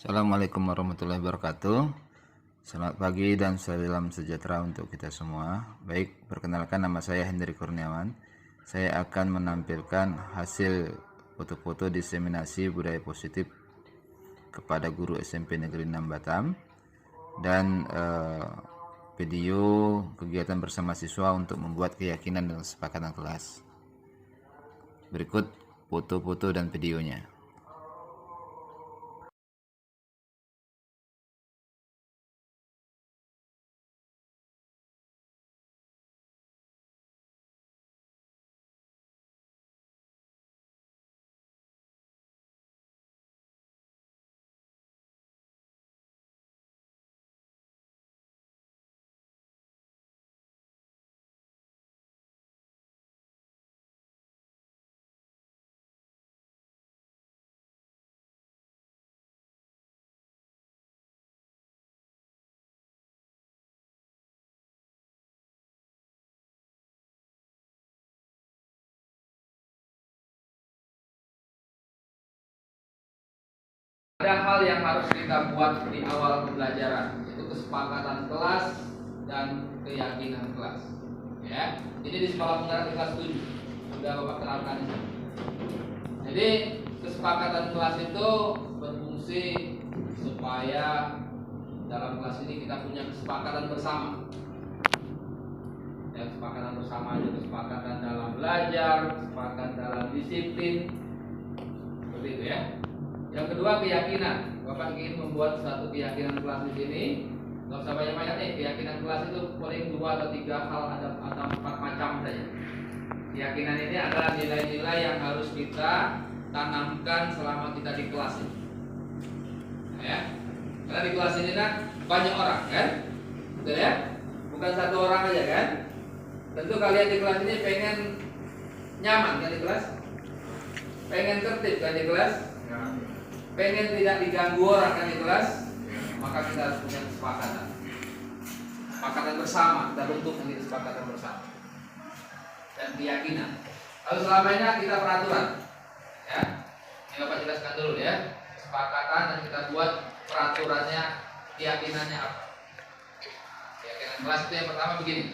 Assalamualaikum warahmatullahi wabarakatuh. Selamat pagi dan salam sejahtera untuk kita semua. Baik, perkenalkan nama saya Hendri Kurniawan. Saya akan menampilkan hasil foto-foto diseminasi budaya positif kepada guru SMP Negeri 6 Batam dan video kegiatan bersama siswa untuk membuat keyakinan dan kesepakatan kelas. Berikut foto-foto dan videonya. Ada hal yang harus kita buat di awal pembelajaran, yaitu kesepakatan kelas dan keyakinan kelas. Ya, ini di sekolah penggerak kelas 7 sudah Bapak kenalkan ini. Jadi kesepakatan kelas itu berfungsi supaya dalam kelas ini kita punya kesepakatan bersama. Ya, kesepakatan bersama itu kesepakatan dalam belajar, kesepakatan dalam disiplin, seperti itu ya. Yang kedua, keyakinan. Bapak ingin membuat satu keyakinan kelas di sini. Nggak usah banyak-banyak nih. Keyakinan kelas itu paling 2 atau 3 hal, ada 4 macam saja. Keyakinan ini adalah nilai-nilai yang harus kita tanamkan selama kita di kelas ini. Ya. Karena di kelas ini kan banyak orang kan, betul ya? Bukan satu orang aja kan. Tentu kalian di kelas ini pengen nyaman kan di kelas, pengen tertib kan di kelas. Pengen tidak diganggu orang kan di kelas, maka kita harus punya kesepakatan bersama. Kita bentuk nanti kesepakatan bersama dan keyakinan. Lalu selamanya kita peraturan, ya. Ini Bapak jelaskan dulu ya. Kesepakatan dan kita buat peraturannya, keyakinannya apa? Keyakinan kelas itu yang pertama begini.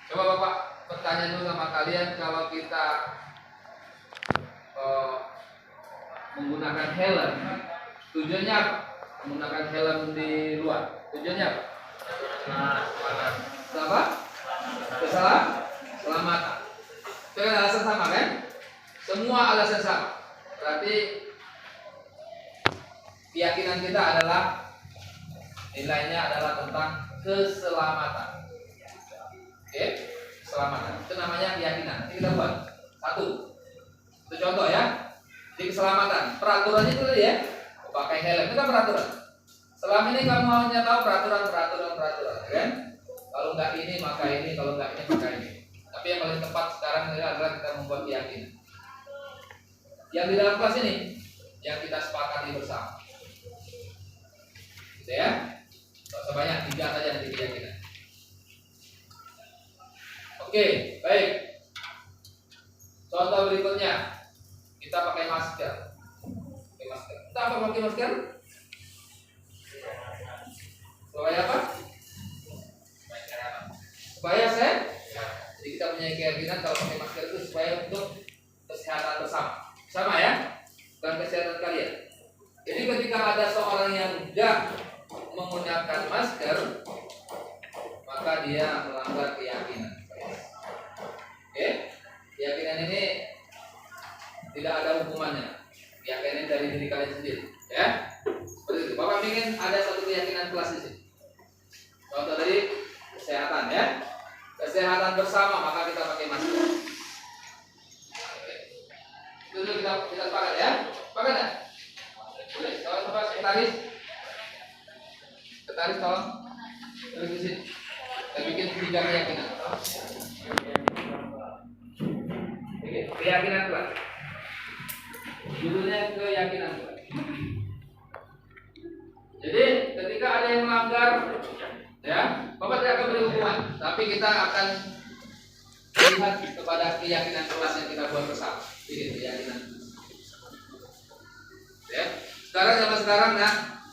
Coba Bapak bertanya dulu sama kalian, kalau kita menggunakan helm, tujuannya apa? Menggunakan helm di luar, tujuannya apa? Apa? Keselamatan. Itu kan alasan sama kan? Semua alasan sama. Berarti keyakinan kita adalah, nilainya adalah tentang keselamatan. Oke? Keselamatan. Itu namanya keyakinan. Nanti kita buat. Satu. Itu contoh ya. Di keselamatan, peraturannya itu tadi ya, pakai helm itu kan peraturan. Selama ini kamu hanya tahu peraturan, kan? Kalau nggak ini maka ini, kalau nggak ini maka ini. Tapi yang paling tepat sekarang adalah kita membuat keyakinan. Yang di dalam kelas ini, yang kita sepakati bersama. Gitu ya? Sebanyak 3 saja nanti keyakinan. Oke, baik. Contoh berikutnya. Kita pakai masker. Kita apa pakai masker? Supaya apa? Supaya sehat. Jadi kita punya keyakinan kalau pakai masker itu supaya untuk kesehatan bersama. Sama ya? Bukan kesehatan kalian. Jadi ketika ada seorang yang tidak menggunakan masker, maka dia melanggar keyakinan. Oke? Keyakinan ini tidak ada hukumannya. Keyakinan dari diri kalian sendiri, ya. Seperti itu. Bapak ingin ada satu keyakinan kelas di sini. Contoh dari kesehatan, ya. Kesehatan bersama, maka kita pakai masker. Itu dulu kita sepakat ya. Sepakat ya? Boleh. Kalau Bapak sekretaris, tolong terus di sini. Kita bikin 3 keyakinan. Oke, keyakinan kelas. Judulnya keyakinan. Jadi ketika ada yang melanggar, ya, Bapak tidak akan beri hukuman, tapi kita akan lihat kepada keyakinan kelas yang kita buat bersama. Ini keyakinan. Ya. Zaman sekarang nak,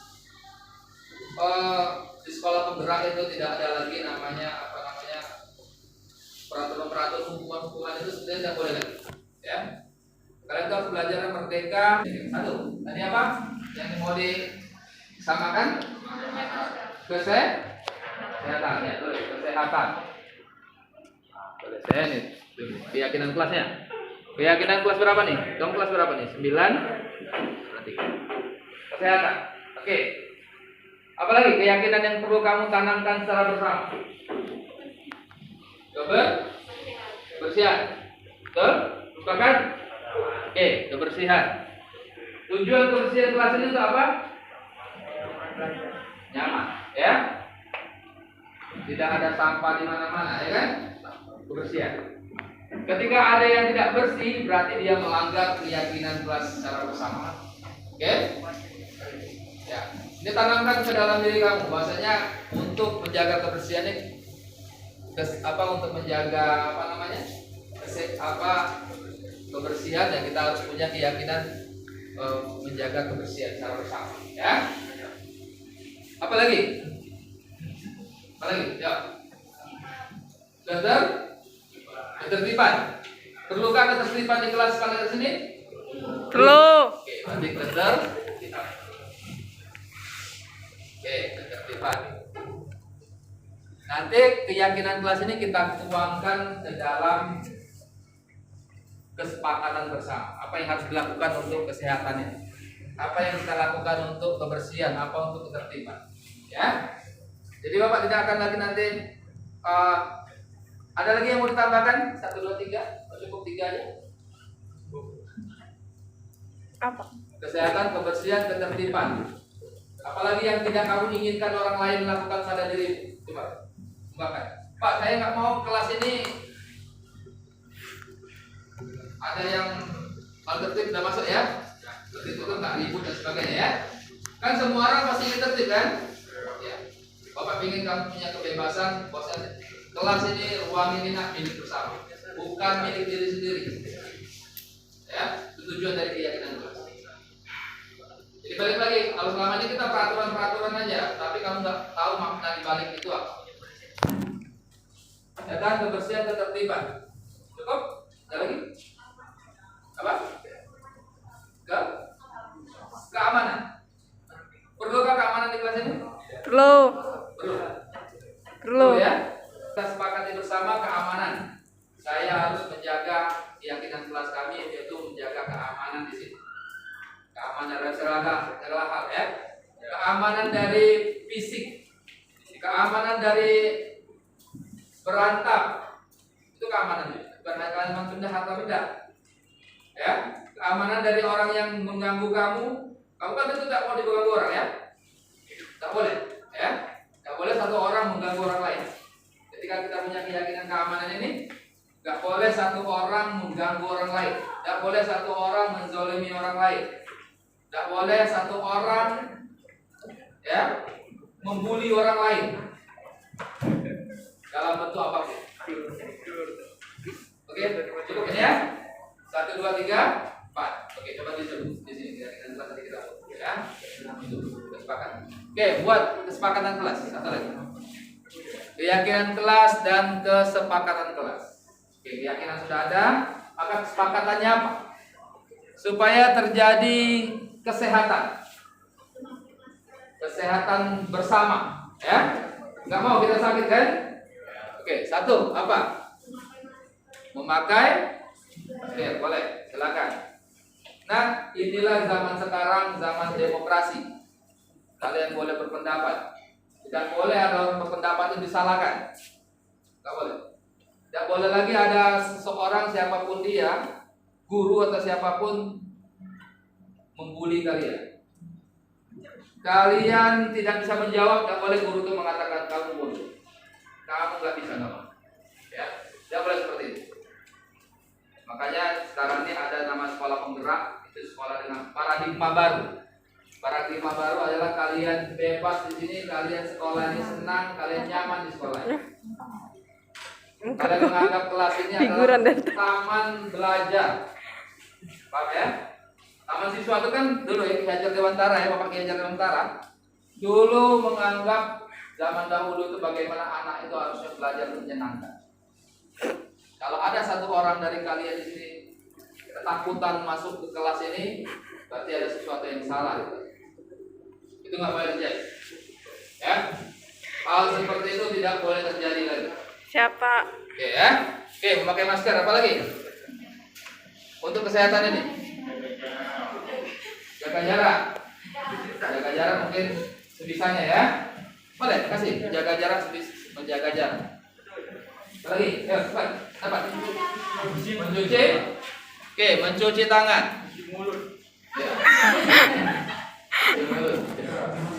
di sekolah penggerak itu tidak ada lagi namanya peraturan hukuman itu sebenarnya tidak boleh lagi. Ya, kalian harus belajar merdeka. Satu, tadi apa? Yang mau disamakan? Kesehatan, ya, kesehatan. Saya nih, keyakinan kelasnya. Keyakinan kelas berapa nih? Kamu kelas berapa nih? 9. Berarti kesehatan. Oke. Apalagi keyakinan yang perlu kamu tanamkan secara bersama? Kebersihan. Betul? Sepakat? Oke, kebersihan. Tujuan kebersihan kelas ini untuk apa? Nyaman, ya. Tidak ada sampah di mana-mana, ya kan? Kebersihan. Ketika ada yang tidak bersih, berarti dia melanggar keyakinan kelas secara bersama. Oke? Ya. Ini tanamkan ke dalam diri kamu. Bahwasanya untuk menjaga kebersihan ini, untuk menjaga kebersihan, ya kita harus punya keyakinan menjaga kebersihan secara bersama. Ya. Apalagi? Ya. Ketertiban. Perlukah ketertiban di kelas kalian sini? Perlu. Oke, berarti ketertiban. Oke, ketertiban. Nanti keyakinan kelas ini kita tuangkan ke dalam kesepakatan bersama. Apa yang harus dilakukan untuk kesehatan ini? Apa yang kita lakukan untuk kebersihan? Apa untuk ketertiban? Ya. Jadi Bapak tidak akan lagi nanti ada lagi yang mau ditambahkan? 1, 2, 3, cukup 3 aja. Apa? Kesehatan, kebersihan, ketertiban. Apalagi yang tidak kamu inginkan orang lain lakukan pada diri. Coba, kembangkan. Pak, saya nggak mau kelas ini ada yang hal tertib sudah masuk ya. Tertib itu nggak ribut dan sebagainya ya. Kan semua orang pasti ingin tertib kan? Ya. Bapak ingin kamu punya kebebasan, bahwasanya kelas ini, ruang ini milik bersama, bukan milik diri sendiri. Ya, itu tujuan dari keyakinan kelas. Jadi balik lagi, kalau selama ini kita peraturan aja, tapi kamu nggak tahu makna di balik itu apa. Datang kebersihan, ketertiban. Cukup? Ada lagi? Apa? Keamanan. Perlukah keamanan di kelas ini? Perlu. Perlu ya. Kita sepakati bersama keamanan. Saya harus menjaga keyakinan kelas kami, yaitu menjaga keamanan di sini. Keamanan dari segala hal ya. Keamanan dari fisik, keamanan dari berantap, itu keamanan. Bukan keamanan benda harta benda. Ya, keamanan dari orang yang mengganggu kamu. Kamu kan itu tidak mau diganggu orang ya. Tak boleh, ya. Tak boleh satu orang mengganggu orang lain. Ketika kita punya keyakinan keamanan ini, nggak boleh satu orang mengganggu orang lain, nggak boleh satu orang menzolimi orang lain, nggak boleh satu orang ya membuli orang lain dalam bentuk apapun. Oke, cukup ini ya. 1, 2, 3, 4. Oke, coba disebut di sini keyakinan kelas tadi kita ya. Itu kesepakatan. Oke, buat kesepakatan kelas. Satu lagi. Keyakinan kelas dan kesepakatan kelas. Oke, keyakinan sudah ada, maka kesepakatannya apa? Supaya terjadi kesehatan. Kesehatan bersama, ya. Nggak mau kita sakit kan? Oke, 1 apa? Memakai. Oke, boleh, silakan. Nah, inilah zaman sekarang, zaman demokrasi. Kalian boleh berpendapat. Tidak boleh ada orang berpendapat itu disalahkan. Tidak boleh. Tidak boleh lagi ada seseorang siapapun dia, guru atau siapapun membuli kalian. Kalian tidak bisa menjawab, tidak boleh guru itu mengatakan kamu bodoh. Kamu nggak bisa ngomong. Ya, tidak boleh seperti itu. Makanya sekarang ini ada nama sekolah penggerak, itu sekolah dengan paradigma baru. Paradigma baru adalah kalian bebas di sini, kalian sekolah ini senang, kalian nyaman di sekolah ini. Kalian menganggap kelas ini adalah taman belajar. Paham ya? Mahasiswa itu kan dulu ya, Ki Hajar Dewantara ya, Bapak Ki Hajar Dewantara dulu menganggap zaman dahulu itu bagaimana anak itu harusnya belajar menyenangkan. Kalau ada satu orang dari kalian di sini ketakutan masuk ke kelas ini, berarti ada sesuatu yang salah. Itu nggak boleh terjadi. Ya, hal seperti itu tidak boleh terjadi lagi. Siapa? Oke ya, oke memakai masker, apa lagi? Untuk kesehatan ini, jaga jarak mungkin sebisanya ya. Boleh kasih menjaga jarak, menjaga jarak. Apa lagi? Ya, cepat, dapat. Mencuci, oke, mencuci tangan. Ya.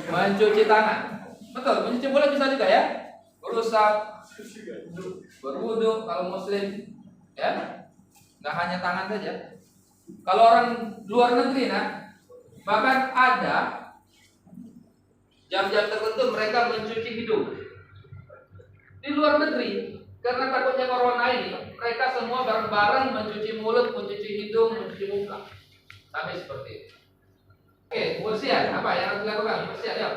Mencuci tangan, betul. Mencuci mulut bisa juga ya. Berusak, berwudu kalau muslim, ya. Nggak hanya tangan saja. Kalau orang luar negeri, bahkan ada jam-jam tertentu mereka mencuci hidung di luar negeri karena takutnya corona ini. Mereka semua bareng-bareng mencuci mulut, mencuci hidung, mencuci muka, sampai seperti itu. Oke, kebersihan apa yang harus dilakukan? Kebersihan ya.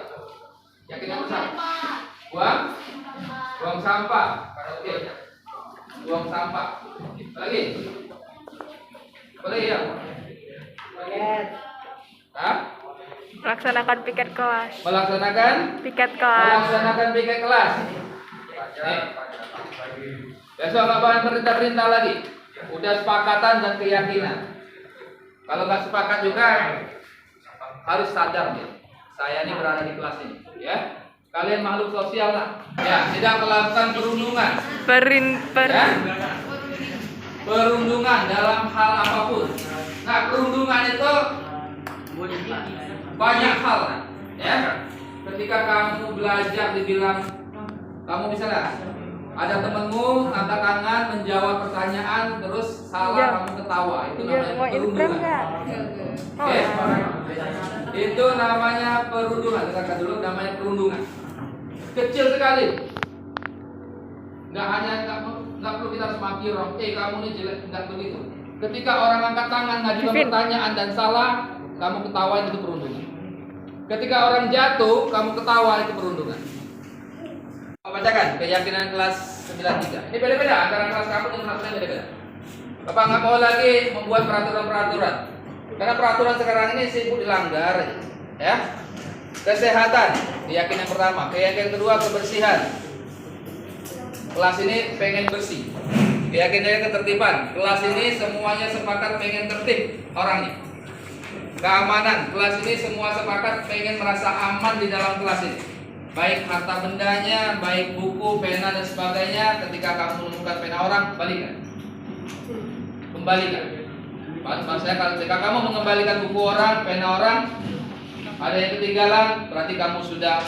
Yakin yang besar. Buang sampah. Oke. Buang sampah. Apa lagi? Apa lagi ya? Hah? Melaksanakan piket kelas. Melaksanakan piket kelas. Nih. Besok nggak boleh perintah-perintah lagi. Udah sepakatan dan keyakinan. Kalau nggak sepakat juga harus sadar ya. Saya ini berada di kelas ini, ya. Kalian makhluk sosial lah. Ya, tidak melakukan perundungan. Ya? Perundungan dalam hal apapun. Nah, perundungan itu banyak hal, ya. Ketika kamu belajar dibilang, kamu misalnya ada temenmu angkat tangan menjawab pertanyaan terus salah kamu ketawa, itu namanya perundungan. Oke. Itu namanya perundungan. Dengarkan dulu, namanya perundungan. Kecil sekali. Nggak perlu kita harus maki orang. Kamu ini jelek, nggak begitu. Ketika orang angkat tangan ngajukan pertanyaan dan salah, kamu ketawa, itu perundungan. Ketika orang jatuh, kamu ketawa, itu perundungan. Bacakan keyakinan kelas 93. Ini beda-beda antara kelas kamu dan kelas lain, beda-beda. Bapak nggak mau lagi membuat peraturan-peraturan, karena peraturan sekarang ini sibuk dilanggar, ya. Kesehatan, keyakinan pertama. Keyakinan kedua, kebersihan. Kelas ini pengen bersih. Keyakinan ketertiban. Kelas ini semuanya sepakat pengen tertib orangnya. Keamanan. Kelas ini semua sepakat pengen merasa aman di dalam kelas ini. Baik harta bendanya, baik buku, pena dan sebagainya. Ketika kamu menemukan pena orang, balikan. Kembalikan. Maksudnya ketika kamu mengembalikan buku orang, pena orang, ada yang ketinggalan, berarti kamu sudah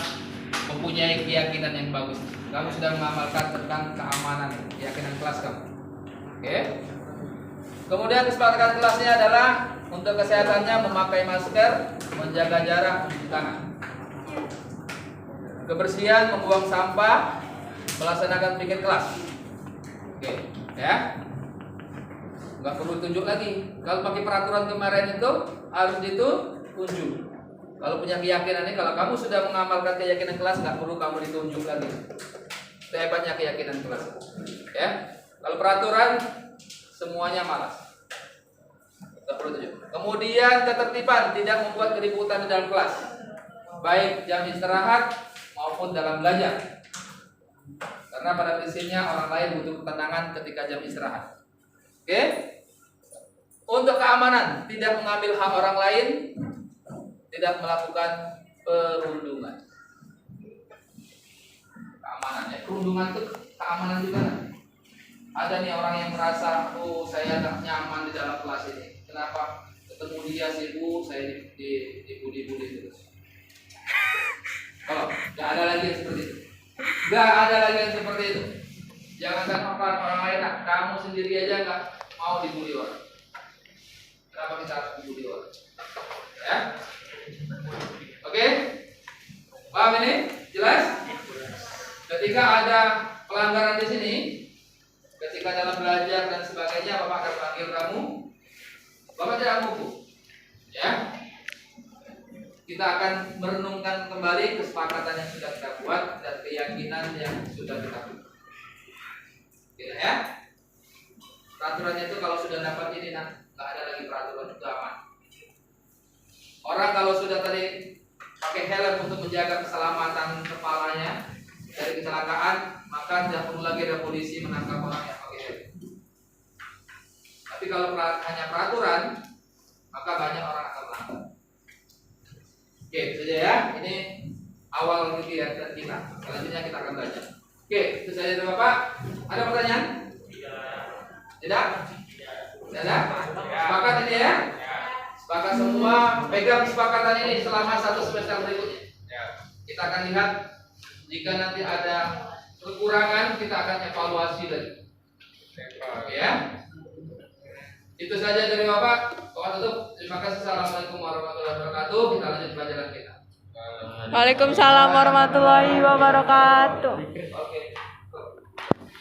mempunyai keyakinan yang bagus. Kamu sudah mengamalkan tentang keamanan, keyakinan kelas kamu. Oke. Kemudian kesepakatan kelasnya adalah untuk kesehatannya memakai masker, menjaga jarak, mencuci tangan. Kebersihan, membuang sampah, melaksanakan piket kelas. Oke, ya. Nggak perlu tunjuk lagi. Kalau pakai peraturan kemarin itu harus ditunjuk. Kalau punya keyakinan ini, kalau kamu sudah mengamalkan keyakinan kelas, nggak perlu kamu ditunjuk lagi. Itu hebatnya keyakinan kelas. Ya. Kalau peraturan semuanya malas. Nggak perlu tunjuk. Kemudian ketertiban, tidak membuat keributan di dalam kelas, baik jam istirahat maupun dalam belajar. Karena pada prinsipnya orang lain butuh ketenangan ketika jam istirahat. Oke? Untuk keamanan, tidak mengambil hak orang lain, tidak melakukan perundungan. Keamanan ya, perundungan itu keamanan juga. Ada nih orang yang merasa, oh saya tak nyaman di dalam kelas ini. Kenapa? Ketemu dia sibuk, saya dibully terus. Oh, nggak ada lagi yang seperti itu. Nggak ada lagi yang seperti itu. Jangan orang lain, kamu sendiri aja nggak mau dibully orang. Kenapa kita harus dibully orang? Ya, oke, paham ini? Jelas? Ketika ada pelanggaran di sini, ketika dalam belajar dan sebagainya, Bapak akan panggil kamu. Bapak tidak mukul, Ya. Kita akan merenungkan kembali kesepakatan yang sudah kita buat dan keyakinan yang sudah kita buat. Oke ya. Peraturannya itu kalau sudah dapat ini, nah, nggak ada lagi peraturan, itu aman. Orang kalau sudah tadi pakai helm untuk menjaga keselamatan kepalanya dari kecelakaan, maka tidak perlu lagi ada polisi menangkap orang yang pakai helm. Tapi kalau hanya peraturan, maka banyak orang akan melanggar. Oke, itu saja ya. Ini awal kegiatan kita. Selanjutnya kita akan belajar. Oke, itu saja Bapak. Ada pertanyaan? Tidak? Tidak ada? Sepakat ini ya? Sepakat semua. Pegang kesepakatan ini selama 1 semester berikutnya. Kita akan lihat jika nanti ada kekurangan, kita akan evaluasi lagi. Oke ya? Itu saja dari Bapak. Bapak tutup. Terima kasih. Assalamualaikum warahmatullahi wabarakatuh. Kita lanjut pelajaran kita. Waalaikumsalam warahmatullahi wabarakatuh. Oke.